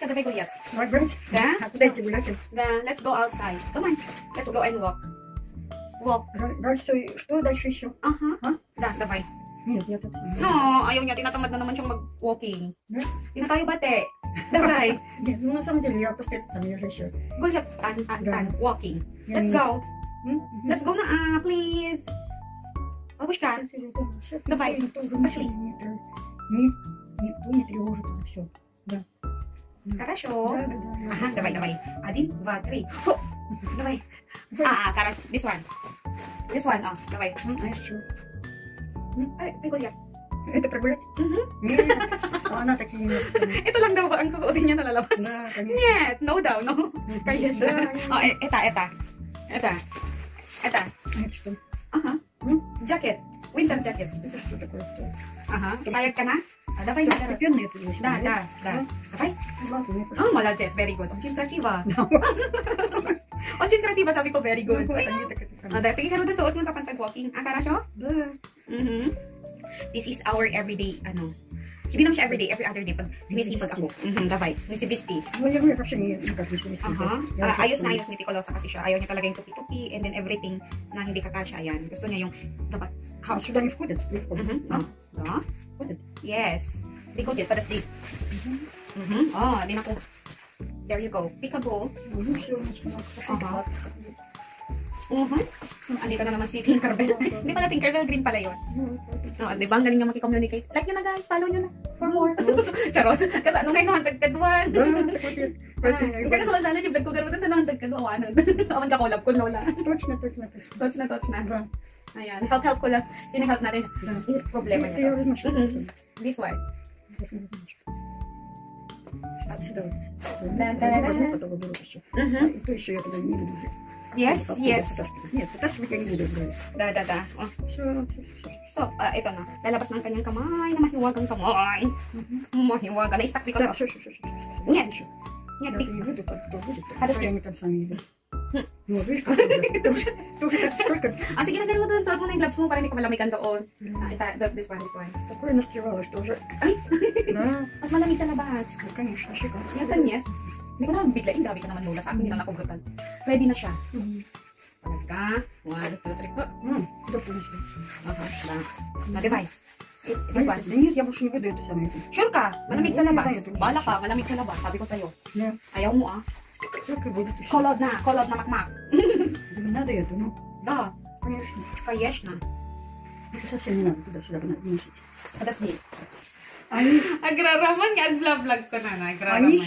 ka, давай гулять. Давай брать. Да? Дайте гулять. Да, let's go outside. Come on, let's go and walk. Walk. Дальше, что дальше еще? Ага. А? Da, давай. Нет, я тут сам. No, ayaw niya. Tinatamad na naman siyang mag-walking. Да? Di na tayo bate. Давай. Нет, ну на самом деле я просто это сам, я же еще. Гулять. Да. Walking. Я Let's не- go. М? Let's go на, please. Бабушка. Сейчас Давай, никто уже пошли. никто не тревожит это все. Да. Хорошо. Да, да, да. Ага, давай, давай. 1, 2, 3. Фу. Давай. Хорошо. This one. This one, давай. А это что? Ay, gulять. Это прогулять? Mhm. Нет, она такие не написала. Ito lang daw ba ang susuotin niya na lalabas? Да, конечно. Нет, no daw, no. Kaya siya. Да, Oh, eta. А это что? Aha. М? Jacket. Winter jacket. Это что такое? Что? Aha. Payag ka na? Давай Это na. постепенно это здесь. Da. Давай. Ладно, мне Oh, молодец. Very good. Очень красиво. Очень красиво, sabi ko very good. Они так это самое. Sige, karoon din suot mo kapag pag-walking. Хорошо? Да. This is our everyday, hindi naman siya everyday, every other day. Pag sinisipag ako. Давай. Nisibisti. Ну, я вообще не как если Aha. Ayos na ayos, mitikulosa kasi siya. Ayaw niya talaga yung tupi-tupi and then everything na hindi kakasya yan. Gusto niya yung dapat А сюда не входит? Не входит. Да? Входит? Yes. Bigojet, подожди. Din ako. There you go. Peekaboo. Ну, все, значит, у нас Ага. Andito na naman si Tinkerbell. Hindi pala Tinkerbell, green pala yun. Di ba? Ang galing niya makikommunicate. Like nyo na guys, follow nyo na. For more. Charot. Kasi ano ngayon nakantagkaduan. Да, хватит. Поэтому я Kaya говорю. sa sana yung vlog ko garutan na nakantagkaduanan. Awan ka collab ko, Lola. Точно. Touch na. Да. Ayan. Help ko lang. Pinahelp natin. Да. Yung problema Я niya. возьму, что This one. Отсюда вот. Да. Возьму, потом уберу еще. И то еще я туда не буду уже. Yes. Вытаскивать. Нет, вытаскивать я не буду. Da. Все. So, ito na. Lalabas ng kanyang kamay na mahiwagang kamay. Mahiwaga. Na-stuck because Да, of... все. Нет. Еще. Нет, Я и выйду, то будет. Подожди. Они там сами идут. Ну, вот видишь, как ты уже так сколько sige na ganun mo doon. Suot mo na yung gloves mo para hindi ka malamigan doon. This one. такое настревало, что уже... Да, Mas malamig sa labas. конечно, шикарно. Yan, kanyes. Hindi ko naman biglain. Grabe ka naman, Lola. Sa akin, hindi na nakubrutan. Ready na siya. Palag ka. 1, 2, 3. Куда понесли? Divide. This one. Да нет, я больше не буду это самое. Sure ka? Malamig sa labas. Ito. Bala ka, malamig sa labas. Sabi ko sa'yo. Да, Ayaw mo только будет еще. Kolod na makmak. Да не надо это, ну, Da. конечно. Конечно. Это совсем не надо туда-сюда выносить. Подожди. Они Agraraman nga, ag-vlog ko na. Они